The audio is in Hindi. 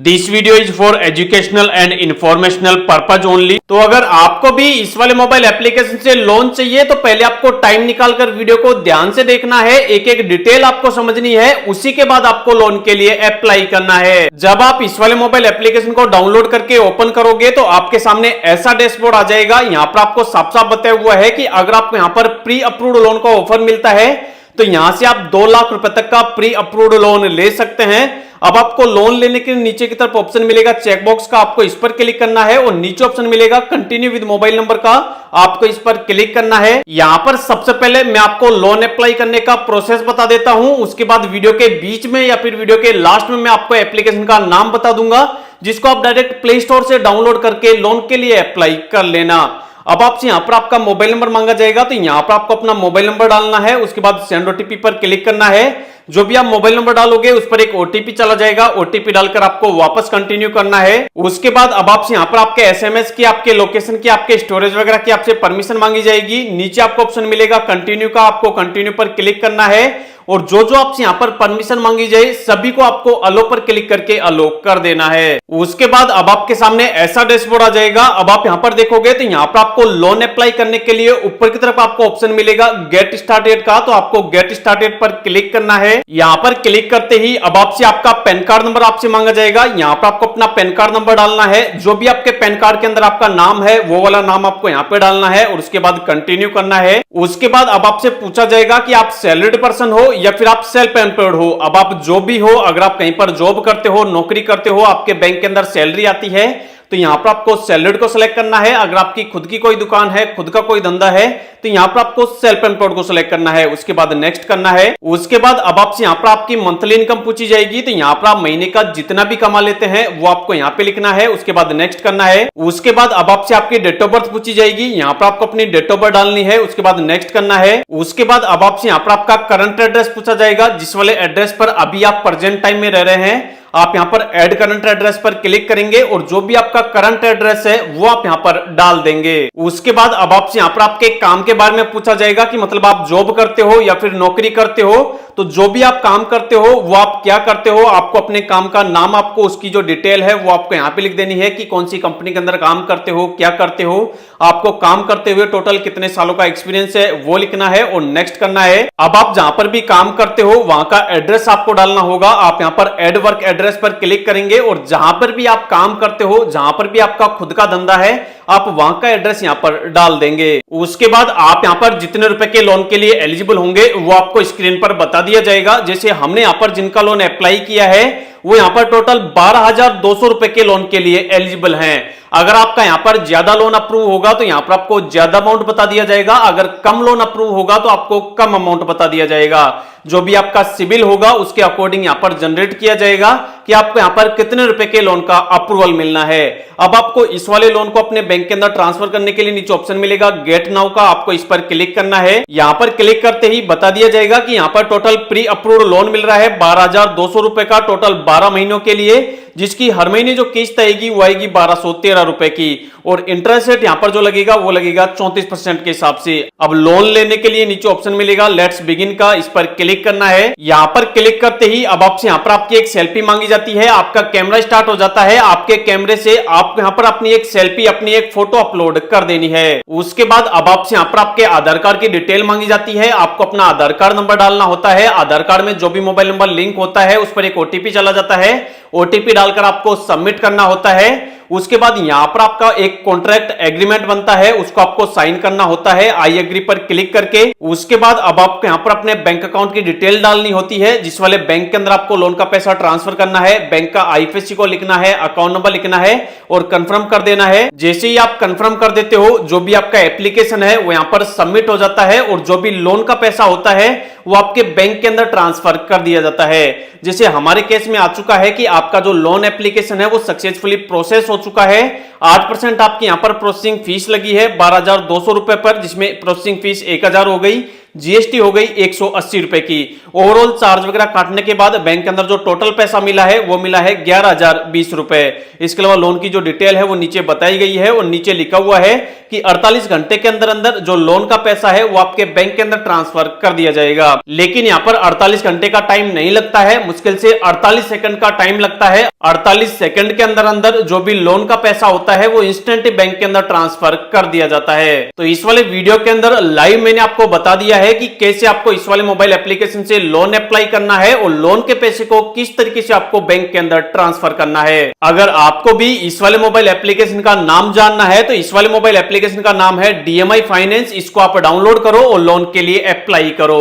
This video is for educational and informational purpose only. तो अगर आपको भी इस वाले मोबाइल एप्लीकेशन से लोन चाहिए तो पहले आपको टाइम निकालकर वीडियो को ध्यान से देखना है, एक एक डिटेल आपको समझनी है, उसी के बाद आपको लोन के लिए अप्लाई करना है। जब आप इस वाले मोबाइल एप्लीकेशन को डाउनलोड करके ओपन करोगे तो आपके सामने ऐसा डैशबोर्ड आ जाएगा। यहाँ पर आपको साफ साफ बताया हुआ है कि अगर आपको यहाँ पर प्री अप्रूव्ड लोन का ऑफर मिलता है तो यहां से आप 2 लाख रुपए तक का प्री अप्रूव्ड लोन ले सकते हैं। अब आपको लोन लेने के लिए नीचे की तरफ ऑप्शन मिलेगा चेकबॉक्स का, आपको इस पर क्लिक करना है और नीचे ऑप्शन मिलेगा कंटिन्यू विद मोबाइल नंबर का, आपको इस पर क्लिक करना है। यहां पर सबसे पहले मैं आपको लोन अप्लाई करने का प्रोसेस बता देता हूं, उसके बाद वीडियो के बीच में या फिर वीडियो के लास्ट में मैं आपको एप्लीकेशन का नाम बता दूंगा जिसको आप डायरेक्ट प्ले स्टोर से डाउनलोड करके लोन के लिए अप्लाई कर लेना। अब आपसे यहां पर आपका मोबाइल नंबर मांगा जाएगा तो यहां पर आपको अपना मोबाइल नंबर डालना है, उसके बाद सेंड ओटीपी पर क्लिक करना है। जो भी आप मोबाइल नंबर डालोगे उस पर एक ओटीपी चला जाएगा, ओटीपी डालकर आपको वापस कंटिन्यू करना है। उसके बाद अब आपसे यहां पर आपके एसएमएस की, आपके लोकेशन की, आपके स्टोरेज वगैरह की आपसे परमिशन मांगी जाएगी। नीचे आपको ऑप्शन मिलेगा कंटिन्यू का, आपको कंटिन्यू पर क्लिक करना है और जो जो आपसे यहां पर परमिशन मांगी जाए सभी को आपको अलो पर क्लिक करके अलो कर देना है। उसके बाद अब आपके सामने ऐसा डैशबोर्ड आ जाएगा। अब आप यहां पर देखोगे तो यहां पर आपको लोन अप्लाई करने के लिए ऊपर की तरफ आपको ऑप्शन मिलेगा गेट स्टार्टेड का, तो आपको गेट स्टार्टेड पर क्लिक करना है। यहां पर क्लिक करते ही अब आपसे आपका पैन कार्ड नंबर आपसे मांगा जाएगा। यहां पर आपको अपना पैन कार्ड नंबर डालना है, जो भी आपके पैन कार्ड के अंदर आपका नाम है वो वाला नाम आपको यहां पे डालना है और उसके बाद कंटिन्यू करना है। उसके बाद अब आपसे पूछा जाएगा कि आप सैलरीड पर्सन हो या फिर आप सेल्फ एम्प्लॉयड हो। अब आप जो भी हो, अगर आप कहीं पर जॉब करते हो, नौकरी करते हो, आपके बैंक के अंदर सैलरी आती है तो यहां पर आपको सैलरीड को सिलेक्ट करना है। अगर आपकी खुद की कोई दुकान है, खुद का कोई धंधा है तो यहां पर आपको सेल्फ एम्प्लॉयड को सिलेक्ट करना है, उसके बाद नेक्स्ट करना है। उसके बाद अब आपसे यहां पर आपकी मंथली इनकम पूछी जाएगी तो यहां पर आप महीने का जितना भी कमा लेते हैं वो आपको यहां पे लिखना है, उसके बाद नेक्स्ट करना है। उसके बाद अब आपसे आपकी डेट ऑफ बर्थ पूछी जाएगी, यहां पर आपको अपनी डेट ऑफ बर्थ डालनी है, उसके बाद नेक्स्ट करना है। उसके बाद अब आपसे यहां पर आपका करंट एड्रेस पूछा जाएगा, जिस वाले एड्रेस पर अभी आप प्रेजेंट टाइम में रह रहे हैं आप यहां पर ऐड करंट एड्रेस पर क्लिक करेंगे और जो भी आपका करंट एड्रेस है वो आप यहां पर डाल देंगे। उसके बाद अब आपसे यहां पर आपके काम के बारे में पूछा जाएगा कि मतलब आप जॉब करते हो या फिर नौकरी करते हो, तो जो भी आप काम करते हो वो आप क्या करते हो, आपको अपने काम का नाम, आपको उसकी जो डिटेल है वो आपको यहां पे लिख देनी है कि कौन सी कंपनी के अंदर काम करते हो, क्या करते हो, आपको काम करते हुए टोटल कितने सालों का एक्सपीरियंस है वो लिखना है और नेक्स्ट करना है। अब आप जहां पर भी काम करते हो वहां का एड्रेस आपको डालना होगा, आप यहां पर एड वर्क एड्रेस पर क्लिक करेंगे और जहां पर भी आप काम करते हो, जहां पर भी आपका खुद का धंधा है आप वहां का एड्रेस यहां पर डाल देंगे। उसके बाद आप यहां पर जितने रुपए के लोन के लिए एलिजिबल होंगे वो आपको स्क्रीन पर बता दिया जाएगा। जैसे हमने यहां पर जिनका लोन अप्लाई किया है वो यहां पर टोटल 12,200 रुपए के लोन के लिए एलिजिबल हैं। अगर आपका यहां पर ज्यादा लोन अप्रूव होगा तो यहां पर आपको ज्यादा अमाउंट बता दिया जाएगा, अगर कम लोन अप्रूव होगा तो आपको कम अमाउंट बता दिया जाएगा। जो भी आपका सिबिल होगा उसके अकॉर्डिंग यहां पर जनरेट किया जाएगा कि आपको यहां पर कितने रुपए के लोन का अप्रूवल मिलना है। अब आपको इस वाले लोन को अपने बैंक के अंदर ट्रांसफर करने के लिए नीचे ऑप्शन मिलेगा गेट नाउ का, आपको इस पर क्लिक करना है। यहां पर क्लिक करते ही बता दिया जाएगा कि यहां पर टोटल प्री अप्रूव्ड लोन मिल रहा है 12,200 रुपए का, टोटल 12 महीनों के लिए, जिसकी हर महीने जो किस्त आएगी वो आएगी 1,213 रुपए की और इंटरेस्ट रेट यहां पर जो लगेगा वो लगेगा 34% के हिसाब से। अब लोन लेने के लिए नीचे ऑप्शन मिलेगा लेट्स बिगिन का, इस पर क्लिक करना है। यहां पर क्लिक करते ही अब आपसे यहां पर आपकी एक सेल्फी मांगी जाती है, आपका कैमरा स्टार्ट हो जाता है, आपके कैमरे से आप यहां पर अपनी एक सेल्फी, अपनी एक फोटो अपलोड कर देनी है। उसके बाद अब आपसे यहां पर आपके आधार कार्ड की डिटेल मांगी जाती है, आपको अपना आधार कार्ड नंबर डालना होता है। आधार कार्ड में जो भी मोबाइल नंबर लिंक होता है उस पर एक ओटीपी चला जाता है, ओटीपी डालकर आपको सबमिट करना होता है। उसके बाद यहां पर आपका एक कॉन्ट्रैक्ट एग्रीमेंट बनता है, उसको आपको साइन करना होता है आई एग्री पर क्लिक करके। उसके बाद अब आपको यहां पर अपने बैंक अकाउंट की डिटेल डालनी होती है, जिस वाले बैंक के अंदर आपको लोन का पैसा ट्रांसफर करना है, बैंक का आईएफएससी को लिखना है, अकाउंट नंबर लिखना है और कंफर्म कर देना है। जैसे ही आप कंफर्म कर देते हो जो भी आपका एप्लीकेशन है वो यहां पर सबमिट हो जाता है और जो भी लोन का पैसा होता है वो आपके बैंक के अंदर ट्रांसफर कर दिया जाता है। जैसे हमारे केस में आ चुका है कि आपका जो लोन एप्लीकेशन है वो सक्सेसफुली प्रोसेस हो चुका है। 8% आपकी यहां पर प्रोसेसिंग फीस लगी है 12,200 रुपए पर, जिसमें प्रोसेसिंग फीस 1,000 हो गई, जीएसटी हो गई 180 रुपए की। ओवरऑल चार्ज वगैरह काटने के बाद बैंक के अंदर जो टोटल पैसा मिला है वो मिला है 11,020 रुपए। इसके अलावा लोन की जो डिटेल है वो नीचे बताई गई है और नीचे लिखा हुआ है कि 48 घंटे के अंदर अंदर जो लोन का पैसा है वो आपके बैंक के अंदर ट्रांसफर कर दिया जाएगा। लेकिन यहाँ पर 48 घंटे का टाइम नहीं लगता है, मुश्किल से 48 सेकंड का टाइम लगता है। 48 सेकंड के अंदर अंदर जो भी लोन का पैसा होता है वो इंस्टेंट बैंक के अंदर ट्रांसफर कर दिया जाता है। तो इस वाले वीडियो के अंदर लाइव मैंने आपको बता दिया है कि कैसे आपको इस वाले मोबाइल एप्लीकेशन से लोन अप्लाई करना है और लोन के पैसे को किस तरीके से आपको बैंक के अंदर ट्रांसफर करना है। अगर आपको भी इस वाले मोबाइल एप्लीकेशन का नाम जानना है तो इस वाले मोबाइल एप्लीकेशन का नाम है DMI फाइनेंस। इसको आप डाउनलोड करो और लोन के लिए अप्लाई करो।